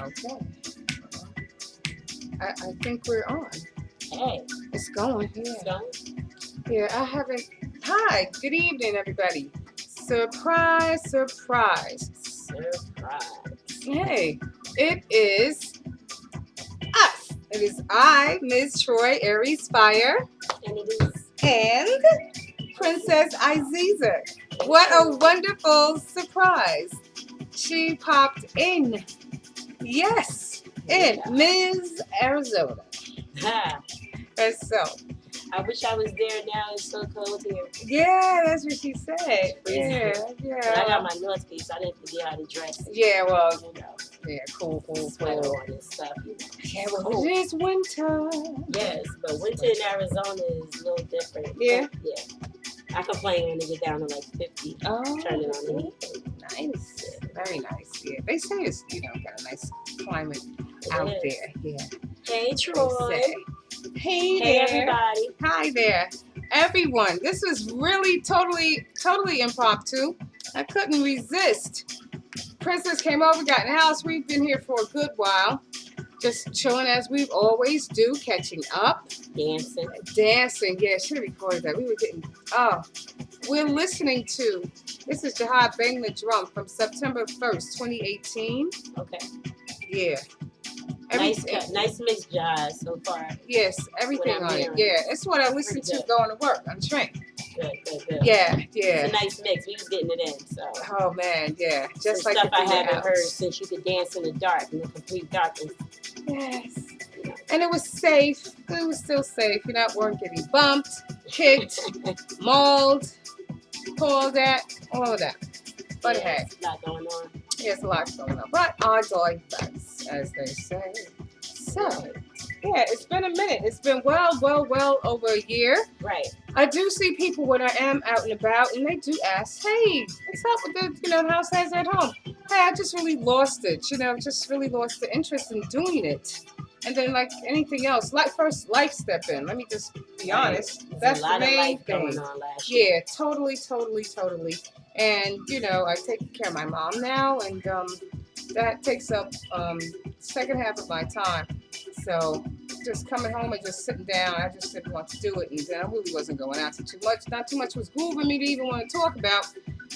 Okay. I think we're on. Hey. It's going. Yeah. It's going. Yeah, I haven't. Hi. Good evening, everybody. Surprise, surprise. Surprise. Hey, it is us. It is I, Ms. Troy Aries Fire. And it is. And Princess Iziza. What a wonderful surprise. She popped in. Yes, in Ms. Arizona. And so. I wish I was there now. It's so cold here. Yeah, that's what she said. Yeah. But I got my North Face. I didn't forget how to dress. Yeah, well, you know. Yeah, cool. Sweater on and stuff. You know. Yeah, well, it is winter. Yes, but winter in Arizona is a little different. Yeah? Yeah. I complain when they get down to like 50. Oh, turn it on the heat. Nice. Yeah. Very nice. Yeah. They say it's, got a nice climate out there. Yeah. Hey, Troy. Hey there. Everybody. Hi there. Everyone. This was really totally impromptu. I couldn't resist. Princess came over, got in the house. We've been here for a good while. Just chilling as we always do, catching up. Dancing. Yeah, should have recorded that. We were getting, we're listening to, this is Jihad Bang the Drum from September 1st, 2018. Okay. Yeah. Nice mix, Jihad, so far. Yes, everything on it. Yeah, it's what I listen to going to work on the train. Good. Yeah. It's a nice mix. We was getting it in, so. Oh, man, yeah. Just some like stuff I haven't heard since you could dance in the dark, in the complete darkness. Yes. And it was safe. It was still safe. Weren't getting bumped, kicked, mauled, pulled at, all of that. But hey. There's a lot going on. There's a lot going on. But odds are best, as they say. So, yeah, it's been a minute. It's been well over a year. Right. I do see people when I am out and about, and they do ask, hey, what's up with the, HouseHeadz at home? Hey, I just really lost it, just really lost the interest in doing it. And then, like anything else, first life step in. Let me just be honest. That's the main thing. Going on last year. Yeah, totally. And, I take care of my mom now, and that takes up second half of my time. So just coming home and just sitting down, I just didn't want to do it. And then I really wasn't going out to too much. Not too much was moving me to even want to talk about.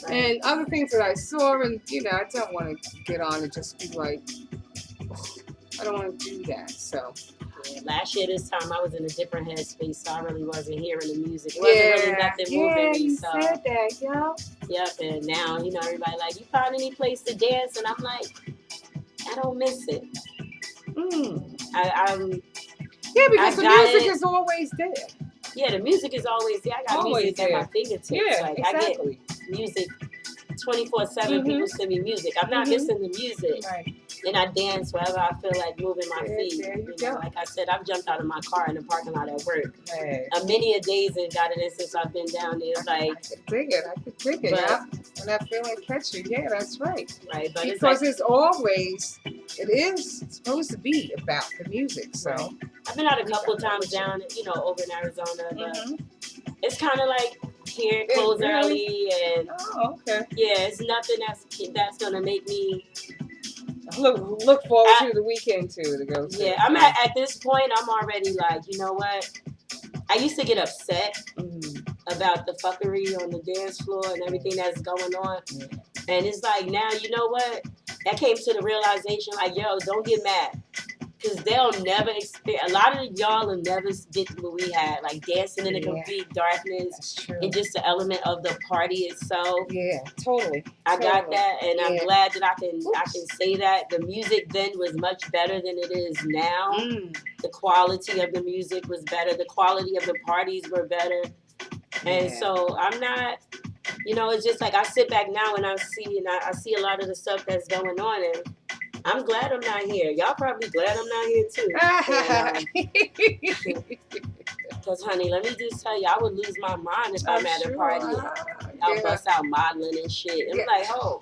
Right. And other things that I saw, and, I don't want to get on and just be like, I don't want to do that. So. Yeah, last year this time I was in a different headspace, so I really wasn't hearing the music. It wasn't really nothing moving me. You so. said that, yo. Yep, and now, everybody like, you found any place to dance? And I'm like, I don't miss it. Because the music is always there. Yeah, the music is always there. I got always music there. at my fingertips. Yeah, like exactly. I get music 24/7. People send me music. I'm not missing the music. Right. And I dance wherever I feel like moving my feet. There you go. Like I said, I've jumped out of my car in the parking lot at work. Hey. Many a days and got it in since I've been down there. It's like I could dig it. Yeah. When that feeling catch you, yeah, that's right. Right, but because it is supposed to be about the music. So I've been out a couple of times down, over in Arizona, but it's kind of like here, close early, and okay. Yeah, it's nothing that's gonna make me look forward to the weekend to go to. Yeah, I'm at this point. I'm already like, you know what? I used to get upset about the fuckery on the dance floor and everything that's going on, and it's like now, you know what? That came to the realization, like, yo, don't get mad. Because they'll never experience, a lot of y'all will never get what we had, like dancing in the complete darkness and just the element of the party itself. Yeah, totally. I got that, and I'm glad that I can say that. The music then was much better than it is now. The quality of the music was better. The quality of the parties were better. And so I'm not, it's just like I sit back now and I see a lot of the stuff that's going on, and I'm glad I'm not here. Y'all probably glad I'm not here too. Because, honey, let me just tell you, I would lose my mind if I'm at a party. I'll bust out modeling and shit. I'm like, oh.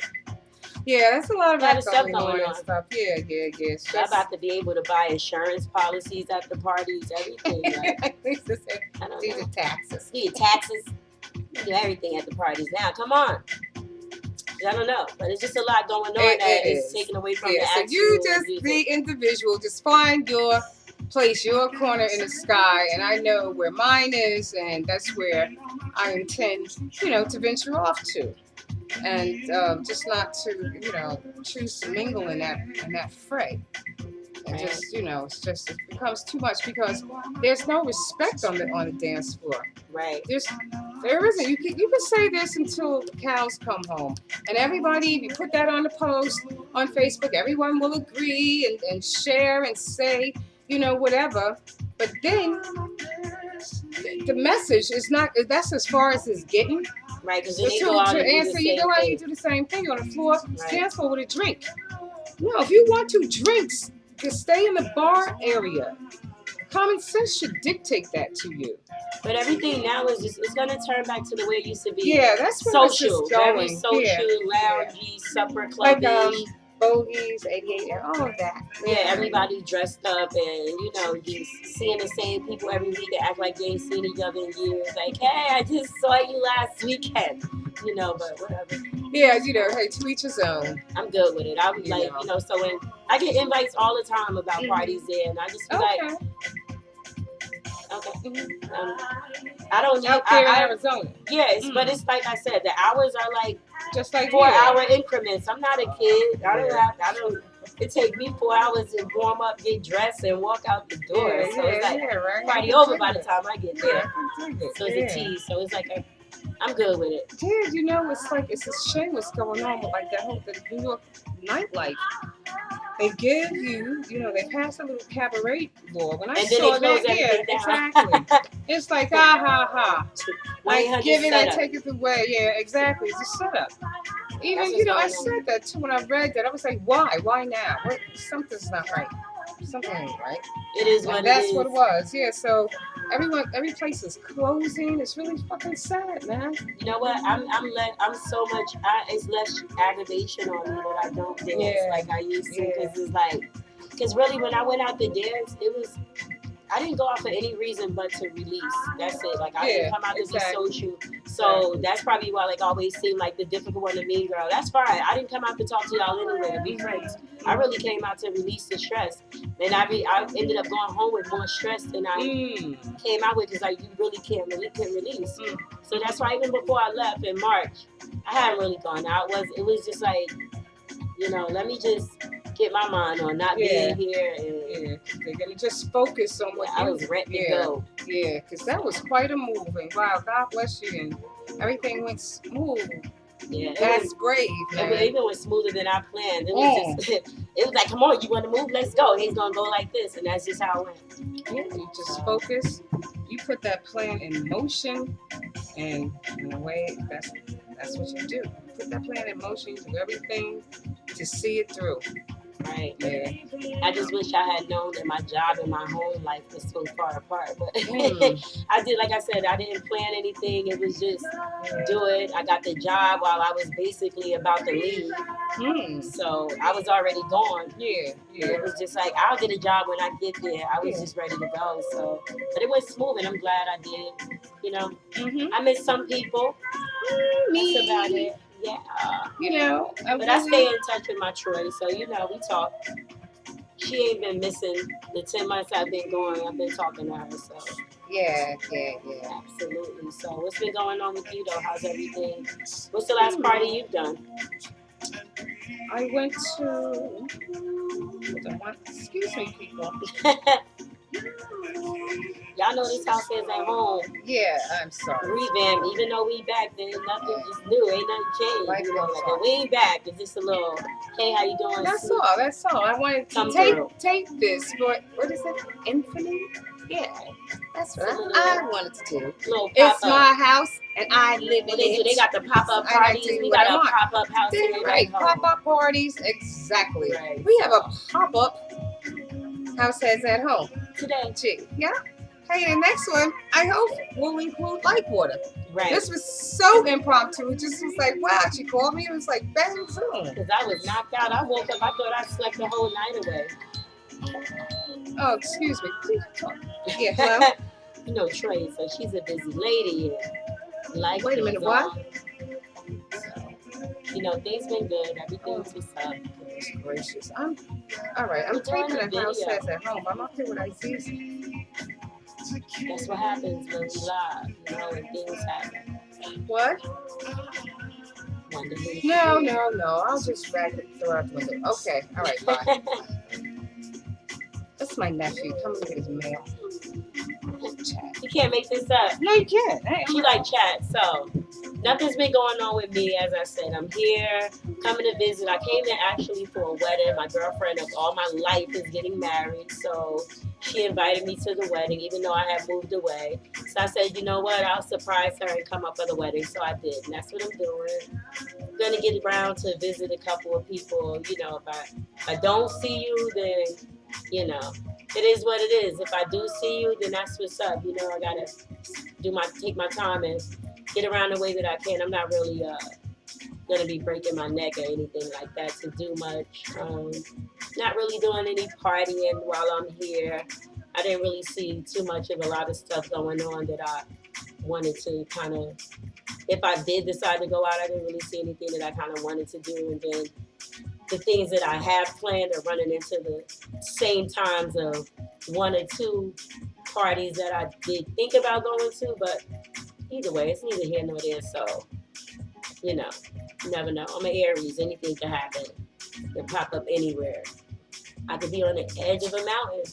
Yeah, that's a lot of stuff going on. And stuff. Yeah. I'm about to be able to buy insurance policies at the parties, everything. Like, I don't know. Taxes. Do everything at the parties now. Come on. I don't know, but it's just a lot going on that is taken away from the so actual you just music. be individual. Just find your place, your corner in the sky, and I know where mine is, and that's where I intend, to venture off to, and just not to, choose to mingle in that fray. And Right. just, it becomes too much because there's no respect on the dance floor. Right. There isn't. You can say this until the cows come home, and everybody, if you put that on the post on Facebook, everyone will agree and share and say, whatever. But then the message is not. That's as far as it's getting. Right. Because to answer, you go out and do the same thing on the floor. Right. Dance floor with a drink. No, if you want to drink, just stay in the bar area. Common sense should dictate that to you. But everything now is just, it's going to turn back to the way it used to be. Yeah, that's where social. Very social, loungy, supper clubbish. Like Bogies, 88, and all of that. Yeah, everybody dressed up and, just seeing the same people every week that act like they ain't seen each other in years. Like, hey, I just saw you last weekend. But whatever. Yeah, hey, to each his own. I'm good with it. I would like, so when I get invites all the time about parties there, and I just be like, okay. I don't need out there in Arizona. Yes, but it's like I said, the hours are like just like 4-hour increments. I'm not a kid. It takes me 4 hours to warm up, get dressed, and walk out the door. So it's like party over by the time I get there. So it's a tease. So it's like I'm good with it. Yeah, it's a shame what's going on with like the New York nightlife. They give you, they pass a little cabaret law. When I saw that, exactly. It's like, ha. Like, give it and take it away. Yeah, exactly. It's a setup. Even, I said that too when I read that. I was like, why? Why now? Something's not right. Something ain't right. It is what it is. That's what it was. Yeah, so every place is closing. It's really fucking sad, man. You know what? I'm so much. It's less aggravation on me that I don't dance like I used to. Because really, when I went out to dance, I didn't go out for any reason but to release. That's it. Like I didn't come out to be social. So that's probably why like always seemed like the difficult one, the mean girl. That's fine. I didn't come out to talk to y'all anyway, be friends. I really came out to release the stress. And I ended up going home with more stress than I came out with because like you really can't release. So that's why even before I left in March, I hadn't really gone out. It was just like, let me just get my mind on not being here. And they're going to just focus on what I was ready to go. Yeah, because that was quite a move. And wow, God bless you. And everything went smooth. Yeah, that's brave. Man. It even went smoother than I planned. It was just, it was like, come on, you want to move? Let's go. He's going to go like this. And that's just how it went. Yeah, you just focus. You put that plan in motion. And in a way, that's what you do. You put that plan in motion. You do everything to see it through. Right. Yeah. I just wish I had known that my job and my home life was so far apart. But I did, like I said, I didn't plan anything. It was just do it. I got the job while I was basically about to leave. So I was already gone. Yeah. It was just like, I'll get a job when I get there. I was just ready to go. So, but it went smooth and I'm glad I did. I miss some people. Me. That's about it. Yeah. But I stay in touch with my Troy, so we talk. She ain't been missing the 10 months I've been going. I've been talking to her, so. Yeah. Absolutely. So what's been going on with you though? How's everything? What's the last party you've done? I went to. Excuse me, people. Y'all know this house is at home. Yeah, I'm sorry. Revamp. Even though we back, there's nothing just new. Ain't nothing changed. Like we ain't back. It's just a little, hey, how you doing? That's all. I wanted to tape this for, what is it? Infinite? Yeah. That's what I wanted to do. It's my house and I live in it. They got the pop-up parties. We got a pop-up house. Right. Pop-up parties. Exactly. Right. We have a pop-up HouseHeadz at home. Today. Yeah. Hey, the next one, I hope, will include light water. Right. This was so impromptu. It just was like, wow, she called me. It was like, bang, boom. Because I was knocked out. I woke up. I thought I slept the whole night away. Oh, excuse me. Please talk. Yeah, hello? Trey, so she's a busy lady. Wait a minute, what? things been good. Everything's what's up. Goodness gracious. I'm all right. I'm We're doing taping a a house video. heads at home. I'm up here with Aziz. That's what happens when we live, and things happen. What? Wonder who No, it no, no. I'll just back it throw out the window. Okay. All right. Bye. That's my nephew. Come look at his mail. Chat. You can't make this up. No, you can't. Hey, She like chat, so nothing's been going on with me. As I said, I'm here coming to visit. I came there actually for a wedding. My girlfriend of all my life is getting married, so she invited me to the wedding, even though I had moved away. So I said, you know what? I'll surprise her and come up for the wedding. So I did, and that's what I'm doing. I'm gonna get around to visit a couple of people. If I don't see you, then it is what it is. If I do see you, then that's what's up. I gotta take my time and get around the way that I can. I'm not really gonna be breaking my neck or anything like that to do much. Not really doing any partying while I'm here. I didn't really see too much of a lot of stuff going on that I wanted to kind of. If I did decide to go out, I didn't really see anything that I kind of wanted to do, and then the things that I have planned are running into the same times of one or two parties that I did think about going to, but either way, it's neither here nor there, so, you never know. I'm an Aries, anything can happen. It can pop up anywhere. I could be on the edge of a mountain.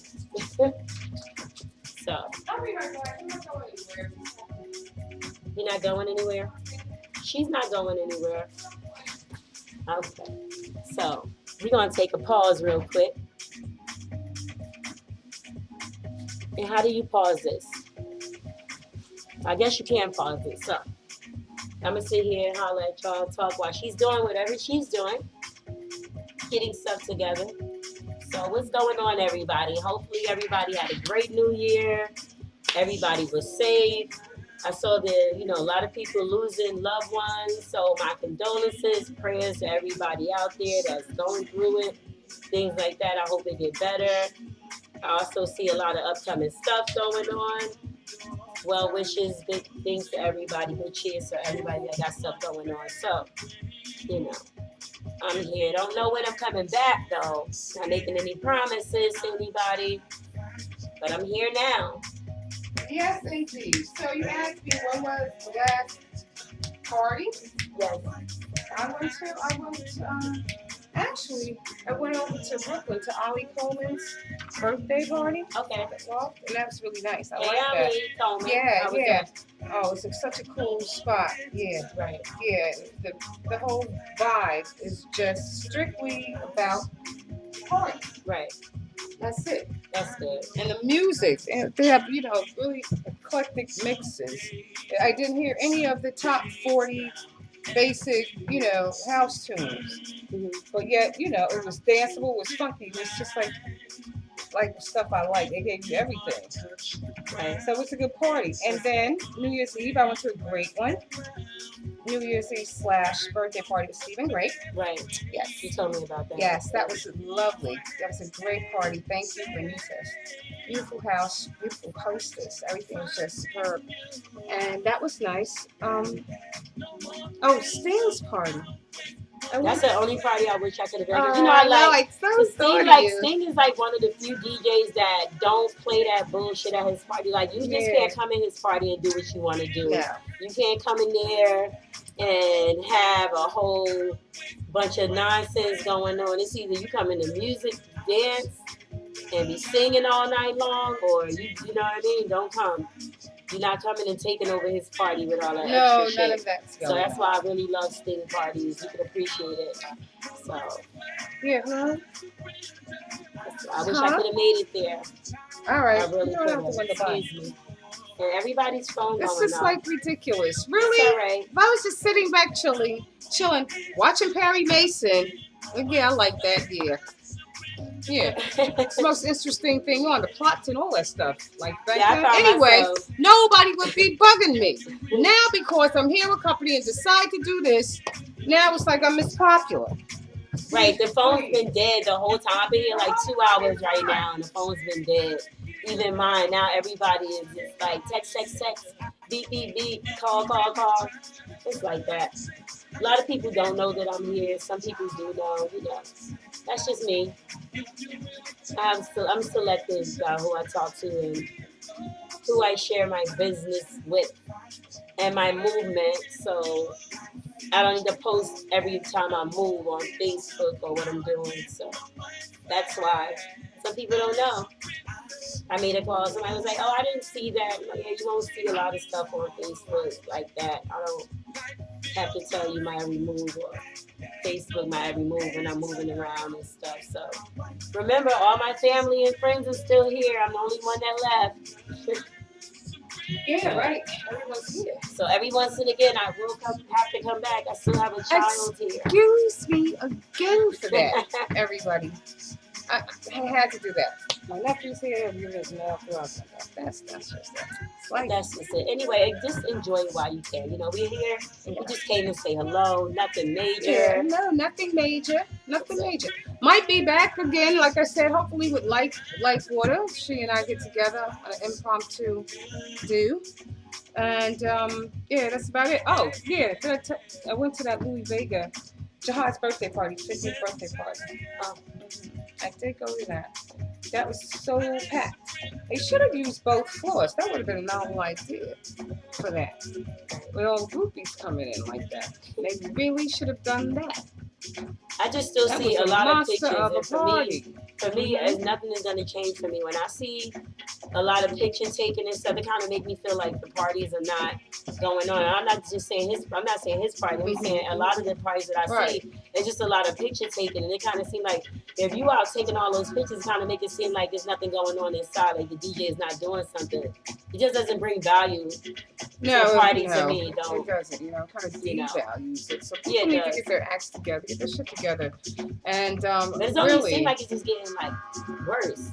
So. I'll be right back. I'm not going anywhere. You're not going anywhere? She's not going anywhere. Okay. So, we're going to take a pause real quick. And how do you pause this? I guess you can pause it. So, I'm going to sit here and holler at y'all, talk while she's doing whatever she's doing. Getting stuff together. So, what's going on, everybody? Hopefully, everybody had a great new year. Everybody was safe. I saw that, a lot of people losing loved ones. So my condolences, prayers to everybody out there that's going through it. Things like that. I hope they get better. I also see a lot of upcoming stuff going on. Well wishes, big things to everybody. Good cheers to everybody that got stuff going on. So, I'm here. Don't know when I'm coming back, though. Not making any promises to anybody. But I'm here now. Yes, indeed. So you asked me when was the last party? Yes. Actually, I went over to Brooklyn to Ollie Coleman's birthday party. Okay. Well, and that was really nice. I Hey, like that. Ollie Coleman. Yeah, How was yeah. that? Oh, it's such a cool spot. Yeah, Right. yeah. The whole vibe is just strictly about party. Right. That's it. That's good. And the music, and they have, really eclectic mixes. I didn't hear any of the top 40 basic, house tunes. Mm-hmm. But yet, it was danceable, it was funky. It was just like stuff I like. They gave you everything. Right. So it's a good party. And then New Year's Eve, I went to a great one. New Year's Eve / birthday party with Stephen Great. Right. Yes. You told me about that. Yes, that was lovely. That was a great party. Thank you, Benitez. Beautiful house, beautiful hostess. Everything was just superb. And that was nice. Sting's party. That's the only party I wish I could have been. Sting is like one of the few DJs that don't play that bullshit at his party. Like, you just can't come in his party and do what you want to do. Yeah. You can't come in there and have a whole bunch of nonsense going on. It's either you come in the music, dance, and be singing all night long, or you know what I mean? Don't come. You're not coming and taking over his party with all that extra shit. No, none of that's going So that's on. why I really love Sting parties. You can appreciate it. So yeah, huh? I wish I could have made it there. All right. I really could have. Excuse me. And everybody's phone This going is off. like ridiculous. It's Really? all right. If I was just sitting back chilling, watching Perry Mason, yeah, I like that, yeah. Yeah. It's the most interesting thing on the plots and all that stuff. Like that. Yeah, Anyway, nobody would be bugging me. Now because I'm here with a company and decide to do this, now it's like I'm Miss Popular. Right, the phone's been dead the whole time. I've been here like 2 hours right now, and the phone's been dead. Even mine. Now everybody is just like text, beep, beep, beep, call. It's like that. A lot of people don't know that I'm here. Some people do know. That's just me. I'm selective about who I talk to and who I share my business with and my movement. So I don't need to post every time I move on Facebook or what I'm doing. So that's why some people don't know. I made a call. Somebody was like, "Oh, I didn't see that." I'm like, yeah, you won't see a lot of stuff on Facebook like that. I don't have to tell you my every move or Facebook my every move when I'm moving around and stuff. So remember, all my family and friends are still here. I'm the only one that left. Yeah, right. Everyone's here. So every once and again, I will have to come back. I still have a child here. Excuse me again for that, everybody. I had to do that. My nephew's here. You just know that's just it. That's just it. Anyway, just enjoy it while you can. We're here. We just came to say hello. Nothing major. Yeah, no, nothing major. Nothing major. Might be back again, like I said, hopefully with Life Water. She and I get together on an impromptu do. And yeah, that's about it. Oh, yeah, I went to that Louis Vega Jihad's birthday party, 50th birthday party. I did go to that. That was so packed. They should have used both floors. That would have been a novel idea for that. With all the groupies coming in like that. They really should have done that. I just still see a lot of pictures. Of a for me, nothing is going to change for me. When I see a lot of pictures taken and stuff, it kind of make me feel like the parties are not going on. And I'm not saying his party. I'm saying a lot of the parties that I see, it's just a lot of pictures taken, and it kind of seems like if you out taking all those pictures, it kind of make it seem like there's nothing going on inside, like the DJ is not doing something. It just doesn't bring value to the party to me. It doesn't. Kind of devalues it. So people need to get their acts together, get their shit together, and but it's only seems like it's just getting like worse.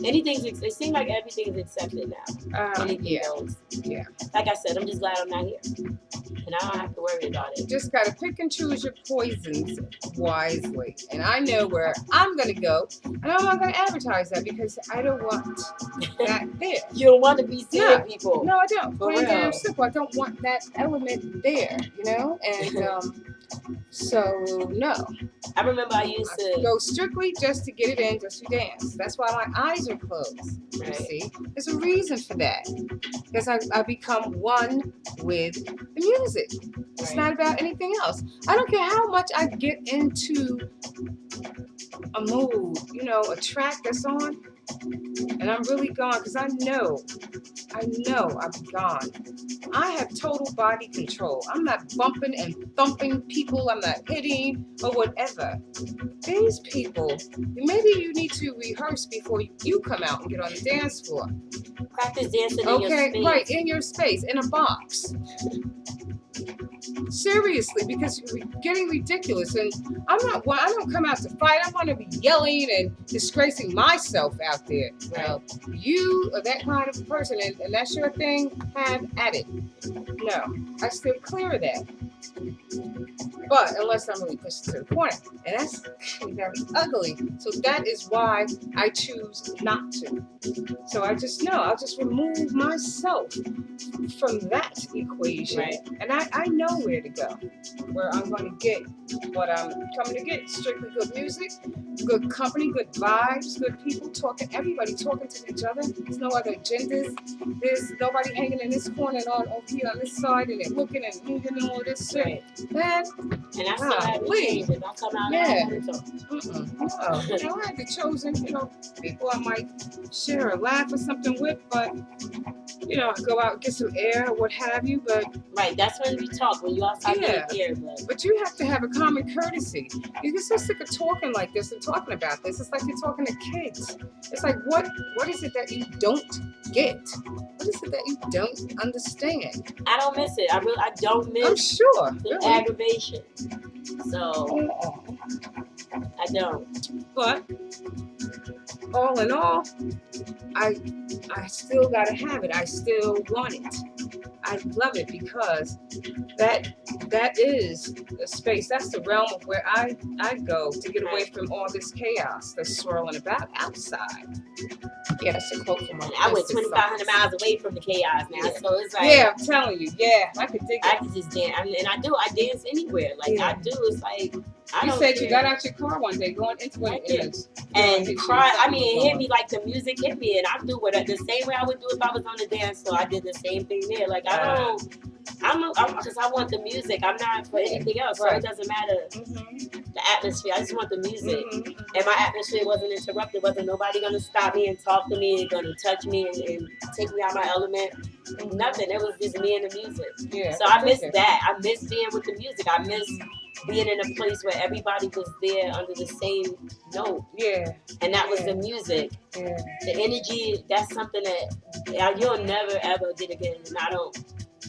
It seems like everything is accepted now. Anything goes. Yeah. Like I said, I'm just glad I'm not here, and I don't have to worry about it. You just gotta pick and choose your poisons wisely. And I know where I'm gonna go, and I'm not gonna advertise that because I don't want that there. You don't want to be seeing people. No, I don't. Plain damn simple. I don't want that element there. And so no. I remember I used to go strictly just to get it in, just to dance. That's why my eyes are closed. You see, there's a reason for that. Because I become one with the music. It's not about anything else. I don't care how much I get into a mood, a track that's on, and I'm really gone because I know I'll be gone. I have total body control. I'm not bumping and thumping people. I'm not hitting or whatever. These people, maybe you need to rehearse before you come out and get on the dance floor. Practice dancing in your space. Right, in your space, in a box. Seriously, because you're getting ridiculous, and I don't come out to fight. I want to be yelling and disgracing myself out there. Well, you are that kind of person, and that's your thing. Have at it. No, I steer clear of that. But unless I'm really pushed to the corner, and that's very ugly. So that is why I choose not to. So I'll just remove myself from that equation, and I know where to go, where I'm going to get what I'm coming to get. Strictly good music, good company, good vibes, good people talking, everybody talking to each other. There's no other agendas. There's nobody hanging in this corner and on over here on this side and they're looking and moving and all this shit. Man, and I still have to change it. I'll come out and No, I have the chosen, people I might share a laugh or something with, but go out, get some air or what have you, but that's when we talk, when you outside get air. But you have to have a common courtesy. You get so sick of talking like this and talking about this. It's like you're talking to kids. It's like, what is it that you don't get? What is it that you don't understand? I don't miss it. I don't miss I'm sure. the aggravation. So I don't. But all in all, I still gotta have it. I still want it. I love it because that is a space. That's the realm of where I go to get away from all this chaos that's swirling about outside. Yeah, that's a quote from my. I went 2,500 miles away from the chaos now, so it's like. Yeah, I'm telling you. Yeah, I could dig it. I could just dance, and I do. I dance anywhere. Like I do. It's like I don't. You said care. you got out your car one day, going into an image, and cry. I mean, it hit me like the music hit me, and I do what the same way I would do if I was on the dance floor. I did the same thing there. Like I don't. I'm because I want the music. I'm not for anything else. So it doesn't matter the atmosphere. I just want the music, and my atmosphere wasn't interrupted. Wasn't nobody gonna stop me and talk to me and gonna touch me and take me out my element. Nothing. It was just me and the music. Yeah. So I miss that. I miss being with the music. I miss being in a place where everybody was there under the same note. Yeah. And that was the music. Yeah. The energy. That's something that you'll never ever get again. And I don't.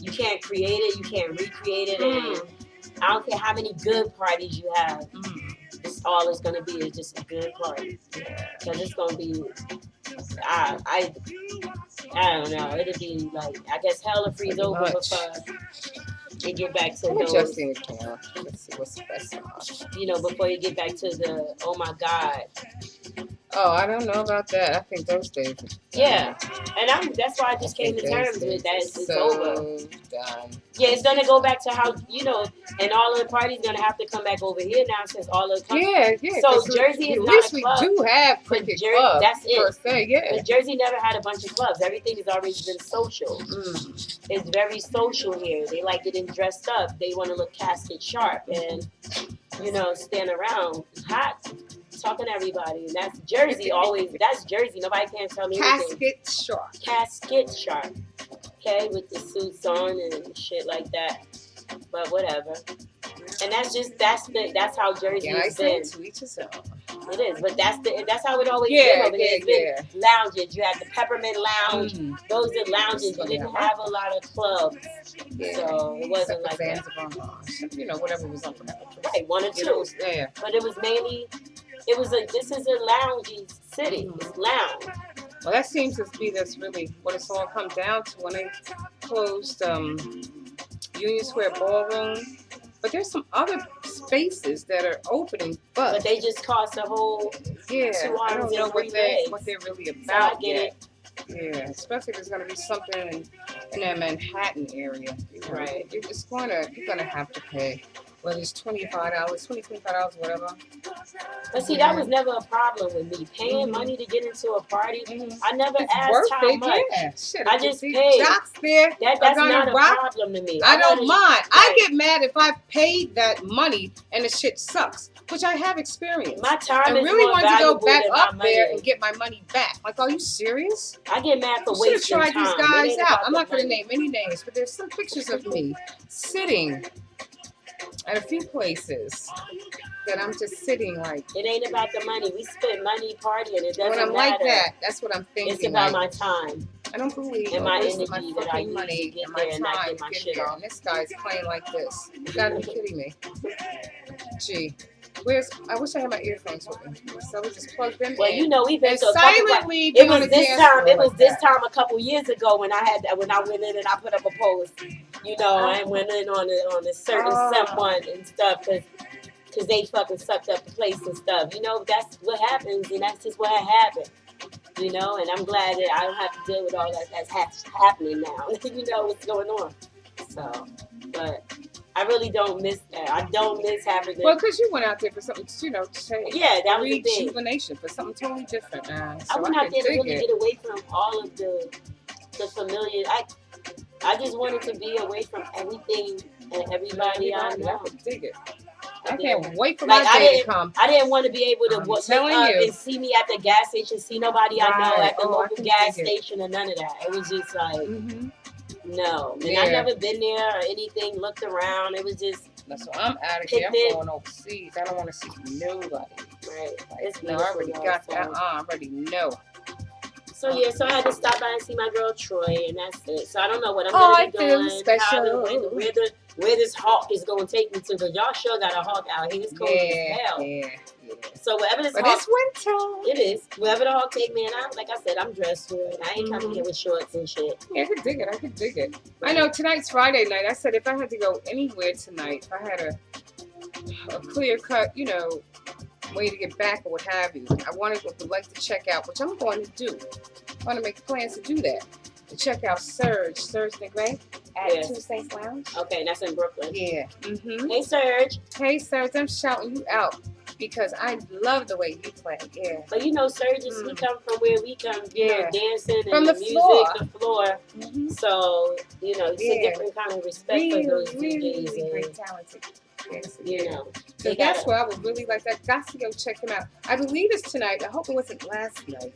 You can't create it. You can't recreate it. And I don't care how many good parties you have. It's all it's gonna be is just a good party. Because it's gonna be. I don't know. It'll be like I guess hell will freeze over before you get back to those. Let's see what's the best song. You know, before you get back to the oh my God. Oh, I don't know about that. I think those days. Yeah, and that's why I just came to terms with that. It's so over. Done. Yeah, it's gonna go back to how and all of the parties gonna have to come back over here now since all of the yeah. So Jersey is not a club. At least we do have cricket clubs. That's it. Per se, yeah. But Jersey never had a bunch of clubs. Everything has always been social. It's very social here. They like getting dressed up. They want to look casket sharp and stand around hot. Talking to everybody, and that's Jersey always. That's Jersey. Nobody can tell me anything. Casket sharp. Okay, with the suits on and shit like that. But whatever. And that's how Jersey has been. To each his own. It is, but that's how it always been over there. It's been lounges. You had the Peppermint Lounge. Those are lounges. You didn't have a lot of clubs, so it wasn't like that. Whatever was on the right, one or two. Yeah, but it was mainly. This is a loungy city. It's lounge. Well, that seems to be really what it's all come down to when they closed Union Square Ballroom. But there's some other spaces that are opening, but they just cost a whole 2 arms I don't know what they're really about yet. Yeah, especially if there's going to be something in that Manhattan area. Right. You're gonna have to pay. Whether it's $25, whatever. But see, that was never a problem with me. Paying money to get into a party, I never asked how much. Yeah. Shit, I just paid. That's not a problem to me. I don't mind. I get mad if I paid that money and the shit sucks, which I have experienced. My time is really more valuable. I really want to go back up there money. And get my money back. Like, are you serious? I get mad for wasting time. Should have tried these guys out. I'm not going to name any names, but there's some pictures of me sitting at a few places that I'm just sitting like. It ain't about the money. We spend money partying. It doesn't matter. When I'm like that, that's what I'm thinking. It's about my time. I don't believe and my energy my that I use money to get and there my and I time get my getting shit on. This guy's playing like this. You gotta be kidding me. Gee. I wish I had my earphones with me. So we just plugged them in. Well, we've been so silently. It was this time a couple years ago when I went in and I put up a post. I went in on a certain someone and stuff because they fucking sucked up the place and stuff. That's what happens, and that's just what happened. And I'm glad that I don't have to deal with all that's happening now. What's going on. So, but I really don't miss that. I don't miss having Well, because you went out there for something, to change. Yeah, that was the thing. Rejuvenation for something totally different, man. So I went out there to really get away from all of the familiar. I just wanted to be away from everything and everybody I know. I could dig it. I can't wait for my day to come. I didn't want to be able to wake up and see me at the gas station, see nobody I know at the local gas station or none of that. It was just like, no. And I've never been there or anything, looked around. It was just. So I'm out of here. I'm going overseas. I don't want to see nobody. Right. I already got that. I already know. So yeah, so I had to stop by and see my girl Troy, and that's it. So I don't know what I'm Oh, gonna I be feel doing, special. where this hawk is gonna take me to, because y'all sure got a hawk out here. It's cold as hell. Yeah. So wherever this But hawk, it's winter. it is. Wherever the hawk take me, and like I said, I'm dressed for it. I ain't coming here with shorts and shit. Yeah, I could dig it. I know tonight's Friday night. I said if I had to go anywhere tonight, if I had a clear cut, way to get back or what have you, I would like to check out, which I'm going to do. I want to make plans to do that. To check out Serge Negre at Two Saints Lounge. Okay, that's in Brooklyn. Yeah. Mm-hmm. Hey Serge. Hey Serge, I'm shouting you out because I love the way you play. Yeah. But Serge is we come from where we come, dancing and from the music, the floor. Mm-hmm. So it's a different kind of respect for those DJs. Really great, talented. Yes, so that's why I would really like that. Got to go check him out. I believe it's tonight. I hope it wasn't last night.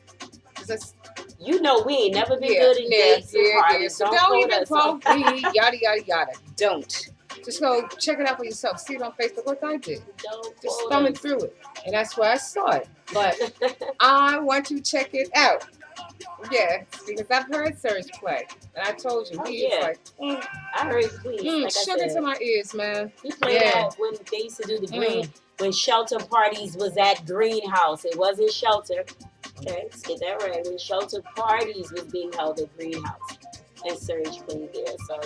We ain't never been good at dates and parties. So don't even quote me. Yada yada yada. Don't. Just go check it out for yourself. See it on Facebook like I did. Just thumbing through it, and that's where I saw it. But I want to check it out. Yeah, because I've heard Serge play, and I told you he is like. I heard Queen. Sugar to my ears, man. He played that when they used to do the green when shelter parties was at Greenhouse. It wasn't Shelter. Okay, let's get that right. When shelter parties was being held at Greenhouse, and Serge played there. So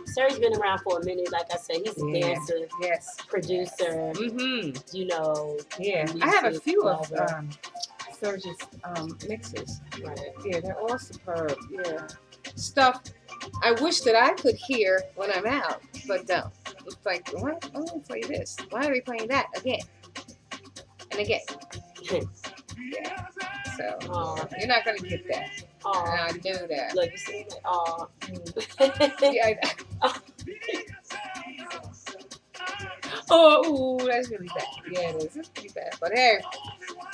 Serge been around for a minute. Like I said, he's a dancer, producer. Mm-hmm. I have a few of Serge's mixes. Right. Yeah, they're all superb. Yeah, stuff I wish that I could hear when I'm out, but don't. It's like, what? I'm gonna play this. Why are we playing that again and again? Yeah. So you're not gonna get that. And I knew that. Like you see, that's really bad. Yeah, it is. It's pretty bad. But hey,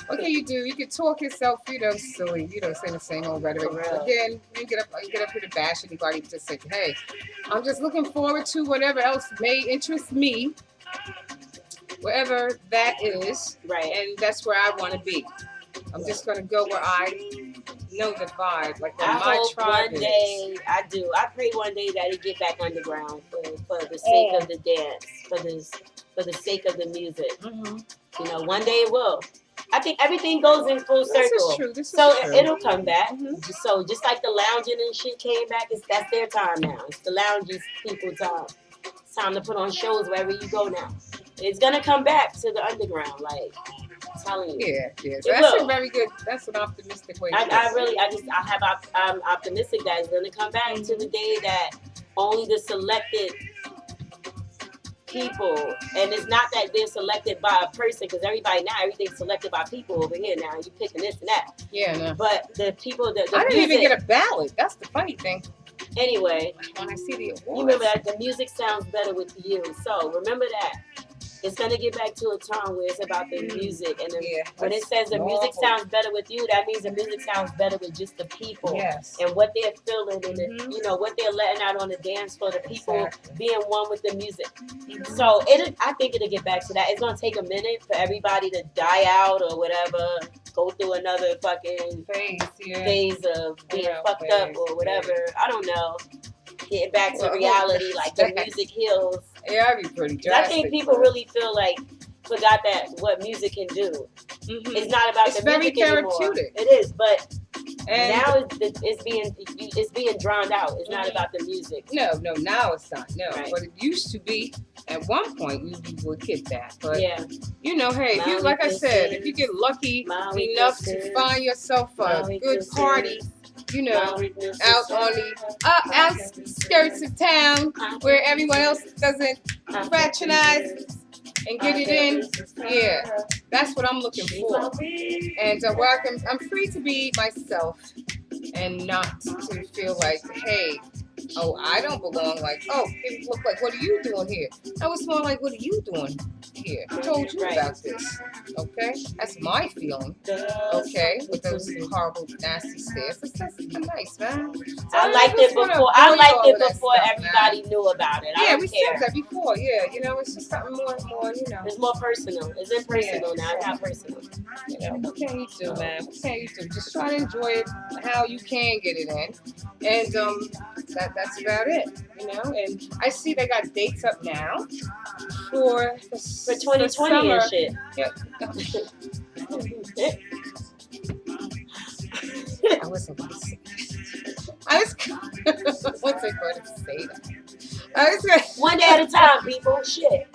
what can you do? You can talk yourself, silly, say the same old rhetoric. Again, you get up here to bash anybody. Just say, hey, I'm just looking forward to whatever else may interest me, wherever that is. Right. And that's where I want to be. I'm just gonna go where I know the vibe, like where my tribe is. I pray one day that it get back underground for the sake of the dance, for the sake of the music. Mm-hmm. One day it will. I think everything goes in full circle. This is true. It'll come back. Mm-hmm. So just like the lounging and shit came back, that's their time now. It's the lounging people's time. It's time to put on shows wherever you go now. It's gonna come back to the underground, like. Telling you. Yeah. So that's a very good. That's an optimistic way. I'm optimistic that it's going to come back to the day that only the selected people, and it's not that they're selected by a person, because everything's selected by people over here now. You picking this and that. Yeah. No. But the people that I didn't even get a ballot. That's the funny thing. Anyway, when I see the awards, you remember that the music sounds better with you. So remember that. It's going to get back to a time where it's about the music. And when it says the music sounds better with you, that means the music sounds better with just the people. Yes. And what they're feeling and, what they're letting out on the dance floor, the people being one with the music. Mm-hmm. So I think it'll get back to that. It's going to take a minute for everybody to die out or whatever, go through another fucking phase of being fucked up or whatever. I don't know. Getting back to reality, like the music heals. Yeah, I'd be pretty drastic. I think people really forgot that what music can do. Mm-hmm. It's not about the music anymore. It's very therapeutic. It is, but now it's being drowned out. It's not about the music. No, now it's not. No, but it used to be. At one point, you would get that, but hey, like I said, if you get lucky enough to find yourself a good party. Out on the outskirts of town where everyone else doesn't fraternize and get it in. Yeah, that's what I'm looking for. And I'm free to be myself and not to feel like, hey, Oh, I don't belong. Like, oh, it look like, what are you doing here? I was more like, what are you doing here? Who told you about this? Okay, that's my feeling. Okay, with those horrible, nasty stares. That's nice, man. So I liked it before. I liked it before everybody knew about it. Yeah, we said that before. Yeah, it's just something more. It's more personal. It's impersonal now. It's not personal. What can you do, man? What can you do? Just try to enjoy it how you can get it in, and that's about it. And I see they got dates up now for 2020 and shit. Yeah. I wasn't going to say that. I wasn't going to say that. One day at a time, people. Shit.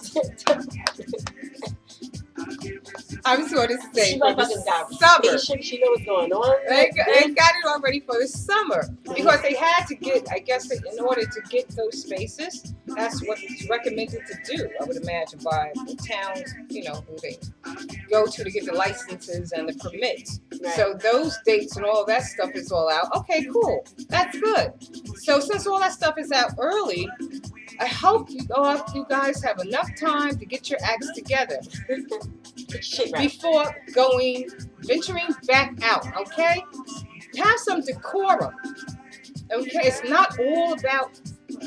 I was going to say she for the summer. She know what's going on. They got it already for the summer because they had to get, I guess, in order to get those spaces, that's what it's recommended to do, I would imagine, by the towns, who they go to get the licenses and the permits. Right. So those dates and all that stuff is all out. Okay, cool. That's good. So since all that stuff is out early, I hope you guys have enough time to get your acts together before venturing back out, okay? Have some decorum, okay? It's not all about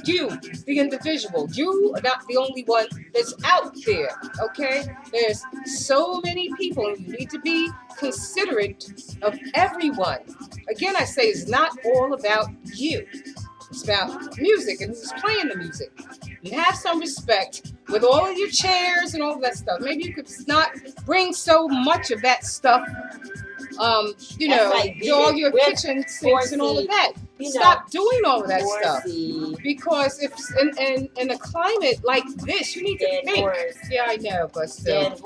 you, the individual. You are not the only one that's out there, okay? There's so many people, and you need to be considerate of everyone. Again, I say it's not all about you. It's about music and who's playing the music. And have some respect with all of your chairs and all of that stuff. Maybe you could not bring so much of that stuff, all your kitchen sinks and all of that. Stop doing all of that stuff. Because if in a climate like this, you need to think. Yeah, I know, but still.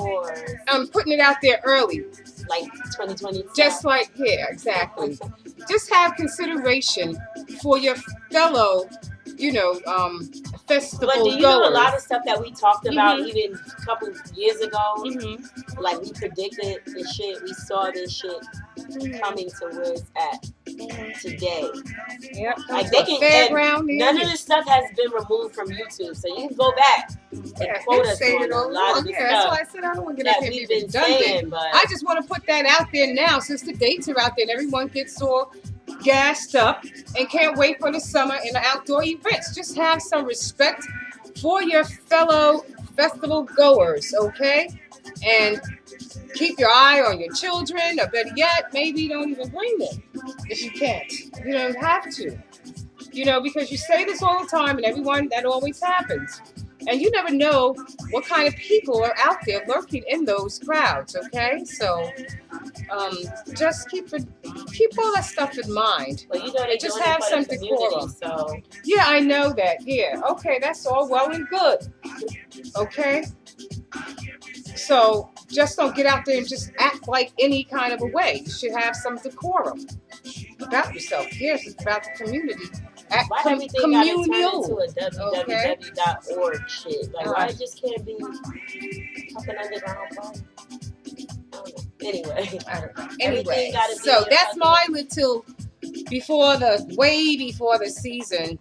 I'm putting it out there early. Like 2020. Just like, yeah, exactly. Just have consideration for your fellow, festival But do you know a lot of stuff that we talked about even a couple years ago? Mm-hmm. Like we predicted this shit, we saw this shit coming to where it's at today. Yep. Like they can fairground. None of this stuff has been removed from YouTube, so you can go back and quote us on a lot of the stuff. That's why I said I don't want to get up here redundant. But I just want to put that out there now, since the dates are out there and everyone gets all gassed up and can't wait for the summer and the outdoor events. Just have some respect for your fellow festival goers, okay? And keep your eye on your children, or better yet, maybe don't even bring them if you can't. You don't have to. Because you say this all the time, and everyone, that always happens. And you never know what kind of people are out there lurking in those crowds, okay? So just keep all that stuff in mind. Well, they just have some decorum. So. Yeah, I know that. Yeah, okay, that's all well and good. Okay? So just don't get out there and just act like any kind of a way. You should have some decorum about yourself. Yes, it's about the community. Why everything got to turn into a www.org shit? Like, why it just can't be fucking underground party? Anyway, so that's my little way before the season.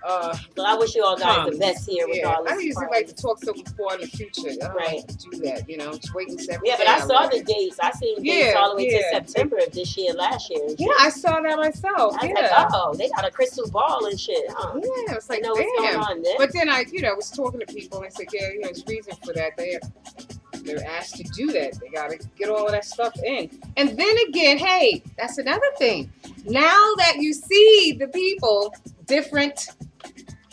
Well, I wish you all guys the best here with all this. I usually like to talk so far in the future. I don't like to do that, just wait and see. Yeah, but I saw the dates. I seen dates all the way to September of this year, last year. Yeah, I saw that myself. I was like, oh, they got a crystal ball and shit, huh? Yeah, it's like, damn. What's going on there? But then I, was talking to people and I said, there's reason for that. They're asked to do that. They got to get all of that stuff in. And then again, hey, that's another thing. Now that you see the people, different,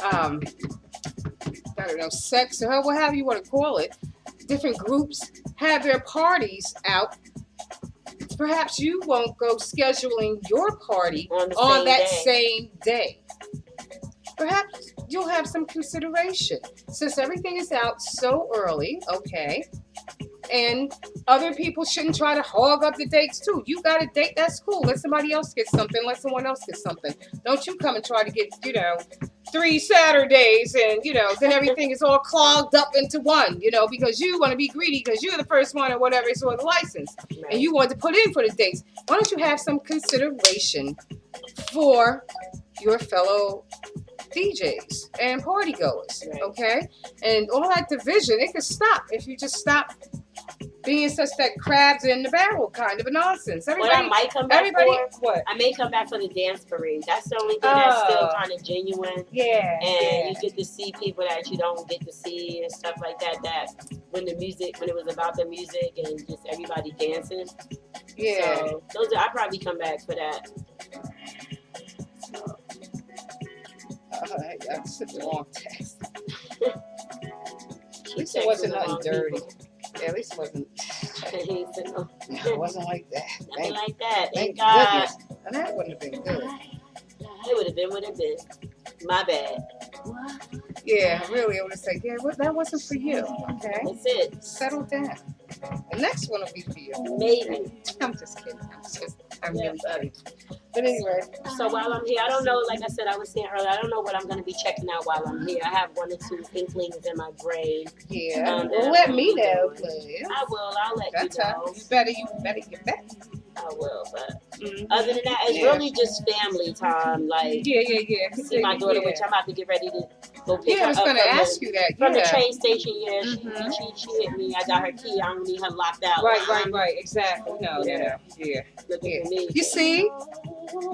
I don't know, sex or whatever you want to call it, different groups have their parties out. Perhaps you won't go scheduling your party on that same day. Perhaps you'll have some consideration. Since everything is out so early, okay, and other people shouldn't try to hog up the dates too. You got a date, that's cool. Let somebody else get something. Let someone else get something. Don't you come and try to get, 3 Saturdays and, then everything is all clogged up into one, because you want to be greedy because you're the first one or whatever is on the license. Right. And you want to put in for the dates. Why don't you have some consideration for your fellow DJs and party goers, Right. okay? And all that division, it could stop if you just stop being such that crabs in the barrel kind of a nonsense. What I might come back for, what? I may come back for the dance parade. That's the only thing that's still Oh. kind of genuine. Yeah, And you get to see people that you don't get to see and stuff like that. That when it was about the music and just everybody dancing. yeah. So those I probably come back for that. That's such a long text. At least Keep it wasn't texting the nothing wrong dirty. people. Yeah, at least it wasn't. He said, no, It wasn't like that. nothing like that. Thank Thank God. goodness. And that wouldn't have been good. It would have been what it been. My bad. Yeah, really, I would have said, yeah, well, that wasn't for you. Okay, That's it. settle down. The next one will be for you. Maybe. I'm just kidding. I'm really kidding. But anyway, So while I'm here, I don't know, like I said, I was saying earlier, I don't know what I'm going to be checking out while I'm here. I have one or two inklings in my brain. yeah. that Well, I'm let gonna me be know, doing. please. I will. I'll let That's you how. know. You better get back. I will. But Mhm. other than that, it's Yeah. really just family time. Like, Yeah. see my daughter, which I'm about to get ready to go pick Yeah, I her was up going to from ask you that. from the Yeah. train station. Yeah, Mhm. she hit me. I got her key. I don't need her locked out. Right. Exactly. No, Yeah. yeah. Looking for me. You see,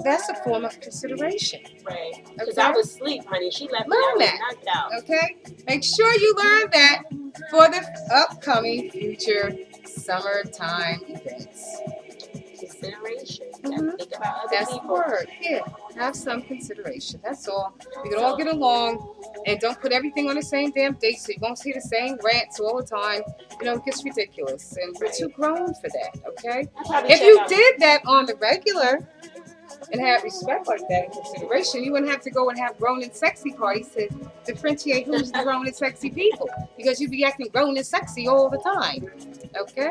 that's a form of consideration. Right. Because Okay. I was asleep, honey. She left me. I Learn was that. knocked out. Okay? Make sure you learn that for the upcoming future summertime events. Consideration. Mhm. Think about other That's the people. word. Yeah. Have some consideration. That's all. We can all get along and don't put everything on the same damn date so you won't see the same rants all the time. You know, it gets ridiculous. And we're too grown for that, okay? I'll probably If check you out- did that on the regular and had respect like that in consideration, you wouldn't have to go and have grown and sexy parties to differentiate who's the grown and sexy people, because you'd be acting grown and sexy all the time. Okay?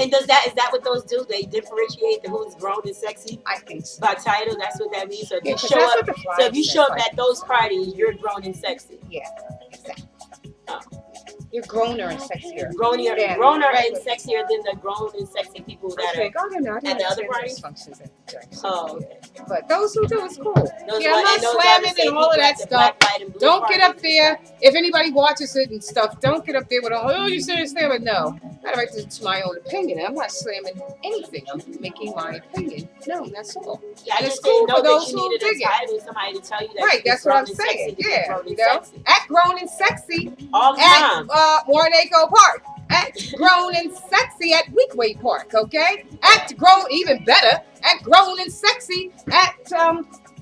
And is that what those do? They differentiate the who's grown and sexy I think so. by title. That's what that means. So if Yeah, you 'cause show that's up, what the so flyer if you says, show up like, at those parties, you're grown and sexy. exactly. Oh. You're growner and sexier. Growner Yeah, and right. sexier than the grown and sexy people that I think, oh, no, I at didn't the other understand parties? those functions at the church. Oh, okay. But those who do, it's cool. Those Yeah, I'm one- not and those slamming are the and same all of people that at the stuff. black, white, and blue Don't get up parties. there. If anybody watches it and stuff, don't get up there with a, oh, you said it's there, but no. I have a right to my own opinion. I'm not slamming anything. I'm making my opinion. No, that's all. Yeah, I And just it's cool didn't know for those that you who needed dig a it. title, somebody to tell you that Right, you that's was what I'm grown and sexy saying. to be Yeah, grown and you know, sexy. act grown and sexy All the at time. Warnaco Park. Act grown and sexy at Weekway Park, okay? Act grown, even better, act grown and sexy at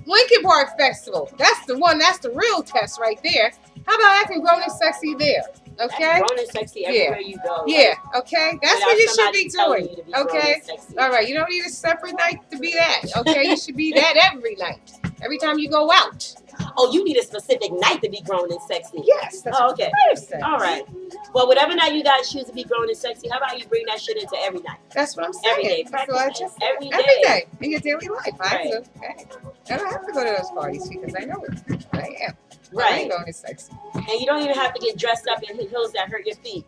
Lincoln Park Festival. That's the one, that's the real test right there. How about acting grown and sexy there, okay? Grown and sexy everywhere you go. Yeah, okay? That's without what you should somebody be telling doing, you to be grown okay? and sexy. All right, you don't need a separate night to be that, okay? You should be that every night, every time you go out. Oh, you need a specific night to be grown and sexy. Yes, that's Oh, what okay. I'm saying. All right. Well, whatever night you guys choose to be grown and sexy, how about you bring that shit into every night? That's what I'm saying. Every day. That's what I Practice just that. Every every day. day in your daily life. Right. I don't have to go to those parties because I know it. I am. I ain't Right. going to sex. And you don't even have to get dressed up in heels that hurt your feet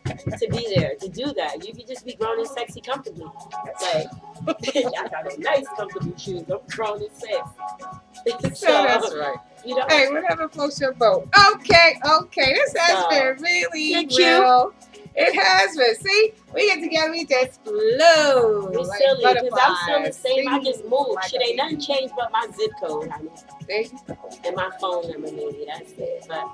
to be there, to do that. You can just be grown and sexy comfortably. Like, I got a nice comfortable shoes. I'm grown and sexy. So that's right. You know, Hey, whatever floats your boat. Okay. This has So, been really thank you. real. It has been. See, we get together, we just flow. we like silly because I'm still the butterflies. same. I just moved. Like Shit, ain't nothing changed but my zip code, honey. There you go. And my phone number, maybe. That's it. But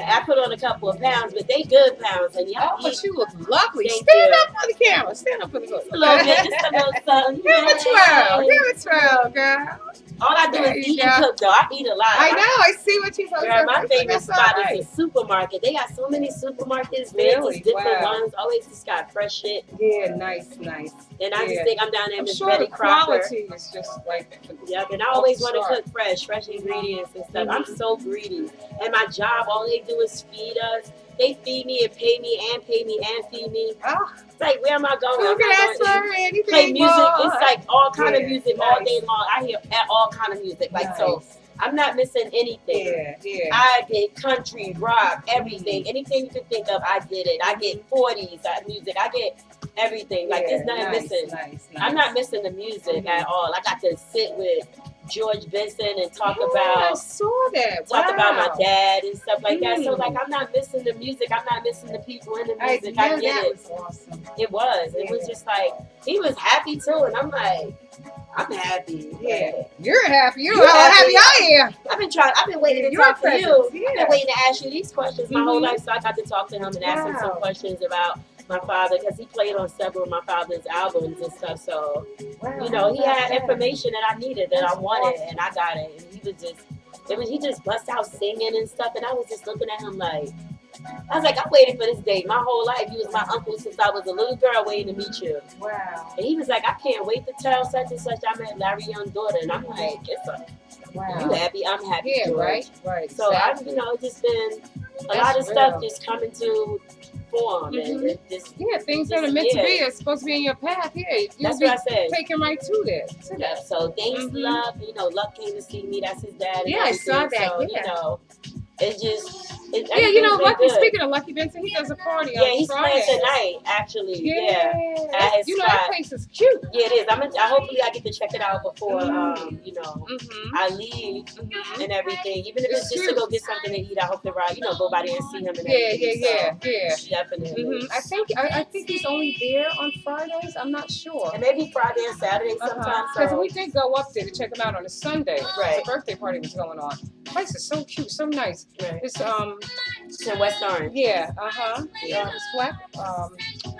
I put on a couple of pounds, but they good pounds. And y'all Oh, eat but you look lovely. Thank Stand you. up for the camera. Stand up for the good. a little bit, just a little something. Give it 12. Give it 12, girl. All I do There is you eat and go. cook, though. I eat a lot. I know. I see what you posted. Girl, my favorite That's spot all right. is a supermarket. They got so many supermarkets, Really? just different Wow. ones. Always just got fresh shit. Yeah, nice. And I just Yeah. think I'm down there I'm with sure Betty the Crocker. quality is just like. Yep, and I always want to Sure. cook fresh ingredients and stuff. I'm Mhm. so greedy. And my job, all they do is feed us. They feed me and pay me and pay me and feed me. Oh, It's like, where am I going? who I'm can not ask going for anything play music. more? It's like all kind of Yeah, music all nice. day long. I hear all kind of music. Like, so Nice. I'm not missing anything. Yeah. I get country, rock, everything. Anything you can think of, I get it. I get 40s music. I get everything. Like, there's nothing nice, missing. Nice. I'm not missing the music at all. I got to sit with George Benson and talk I about saw that. about my Wow. dad and stuff like that. So like I'm not missing the music. I'm not missing the people in the music. I know get that it. was awesome. It was. It was just like he was happy too, and I'm like, I'm happy. Yeah. Like, You're happy. You know You're how happy happy. I am. I've been waiting to Your talk to presence, you. I've yeah. been waiting to ask you these questions my whole Mhm. life, so I got to talk to him and ask him some Wow. questions about my father because he played on several of my father's albums and stuff. So Wow. you know, he had Yeah. information that I needed, that That's I wanted, awesome. and I got it. And he just bust out singing and stuff, and I was just looking at him like, I was like, I'm waiting for this day my whole life. You was my uncle since I was a little girl waiting to meet you. Wow. And he was like, I can't wait to tell such and such I met Larry Young's daughter. And I'm like, Wow. you happy? I'm happy. Yeah, George. right. So exactly. I've just been a That's lot of real. stuff just coming to form, and it just things that are meant to be are supposed to be in your path. Yeah, you'll that's be what I said. taken right to there. Yeah, so thanks, Mhm. Love. You know, Luck came to see me. That's his dad. And Yeah, I saw everything. that, So, yeah. you know, it just. Yeah, you know, everything's been Lucky. good. Speaking of Lucky Benson, he does a party Yeah, on he's Friday. playing tonight, actually. Yeah. Yeah. At his You know, that spot. place is cute. Yeah, it is. Hopefully I get to check it out before, you know, Mm-hmm. I leave and everything. Even if it's just to cute. go get something to eat, I hope to ride, go by there and see him and Yeah, everything. yeah. So, definitely. I think he's only there on Fridays. I'm not sure. And maybe Friday and Saturday sometimes. Because So. we did go up there to check him out on a Sunday. Right. His birthday party was going on. The place is so cute, so nice. Right. It's It's in West Orange. yeah, Yeah. this black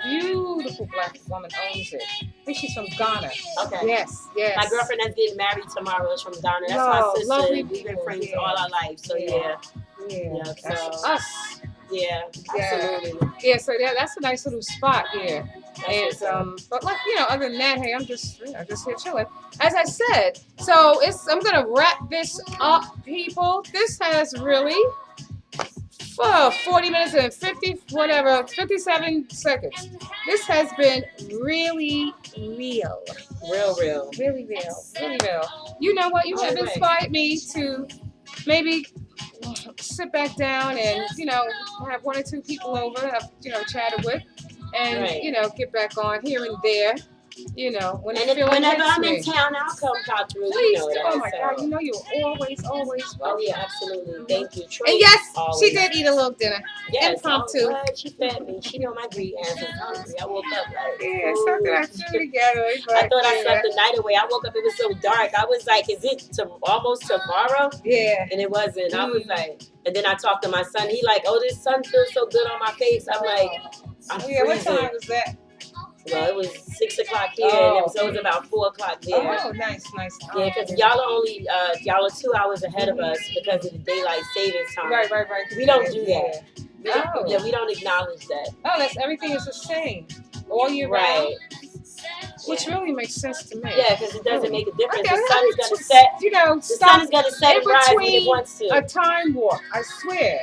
beautiful black woman owns it. I think she's from Ghana. Okay. Yes. My girlfriend that's getting married tomorrow is from Ghana. That's No, my sister. lovely We've been people, friends yeah. all our life. So yeah. That's So us. yeah, absolutely. Yeah, so that's a nice little spot here. That's And but like other than that, hey, I'm just here chilling. As I said, so I'm gonna wrap this up, people. This has really 40 minutes and 57 seconds. This has been really real. Really real. You know what? You have inspired me to maybe sit back down and have one or two people over, have chatted with, and get back on here and there. Whenever I'm in town, I'll come pop through. Please you know do. that, Oh my God, so. you're always welcome. Oh yeah, absolutely. Thank you. Troy, And yes, always. she did eat a little dinner. Yes, impromptu. Oh, what? She fed me. She know my greed ass was hungry. I woke up like, Yeah, something I threw together. I thought I slept the night away. I woke up, it was so dark. I was like, is it almost tomorrow? Yeah. And it wasn't. I was like, and then I talked to my son. He like, oh, this sun feels so good on my face. I'm like, I'm freezing. What time was that? Well, it was 6 o'clock here, and it was about 4 o'clock there. Oh, nice. Yeah, because y'all are only y'all are 2 hours ahead of us because of the daylight savings time. Right. We don't do that. Yeah. We don't acknowledge that. Oh, everything is the same all year round. Right. Which really makes sense to me. Yeah, because it doesn't make a difference. Okay, The sun is going to set. The sun is going to set and rise when it wants to. A time warp. I swear.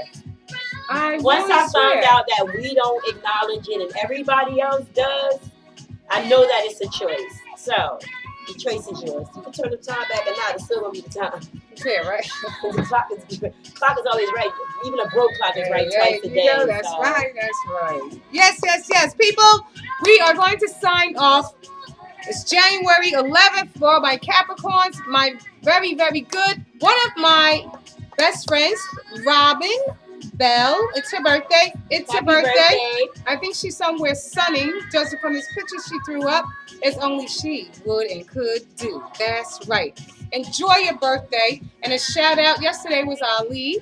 Once I found out that we don't acknowledge it and everybody else does, I know that it's a choice. So the choice is yours. You can turn the time back or not. It's still gonna be the time. Yeah, right. The clock is always right. Even a broke clock is right twice a day. That's right. Yes. People, we are going to sign off. It's January 11th for all my Capricorns. My very, very good. One of my best friends, Robin Bell. It's her birthday. Happy birthday. I think she's somewhere sunning. Judging from this picture she threw up, it's only she would and could do. That's right. Enjoy your birthday. And a shout out. Yesterday was Ali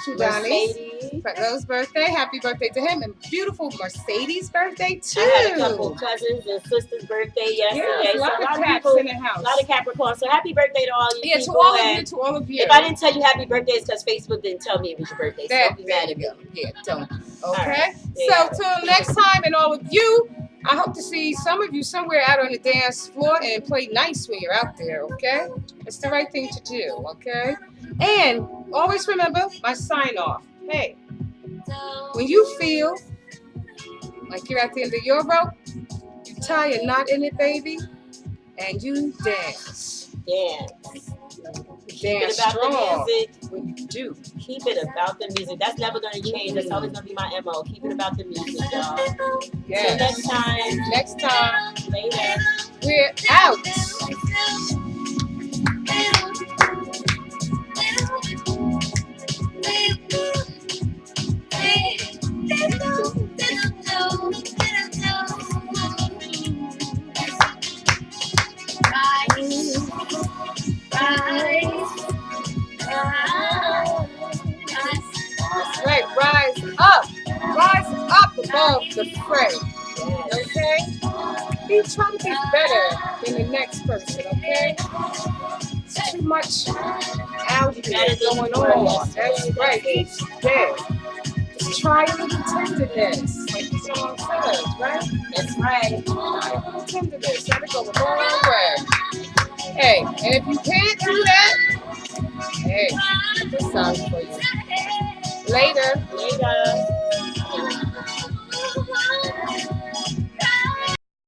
Shudani's birthday. Happy birthday to him. And beautiful Mercedes' birthday too. I had a couple cousins and sisters' birthday yesterday. Yeah, a lot of people in the house. A lot of Capricorns. So happy birthday to all you people. To all of you. If I didn't tell you happy birthday, it's because Facebook didn't tell me it was your birthday. So don't be mad at me. Yeah, don't. Okay? Right. Yeah. So till next time, and all of you, I hope to see some of you somewhere out on the dance floor and play nice when you're out there, okay? It's the right thing to do, okay? And always remember my sign off. Hey, when you feel like you're at the end of your rope, you tie a knot in it, baby, and you dance. Keep it about strong. the music. When you do. Keep it about the music. That's never going to change. That's always going to be my MO. Keep it about the music, y'all. Yes. Till next time. Later. We're out. above the fray. Okay? Be trying to be better than the next person, okay? It's too much out here going on. That's right, each day. Just try a little tenderness, like the song says, right? That's right. Try a little tenderness. That'll go a long way. Hey, and if you can't do that, hey, this song's for you. Later.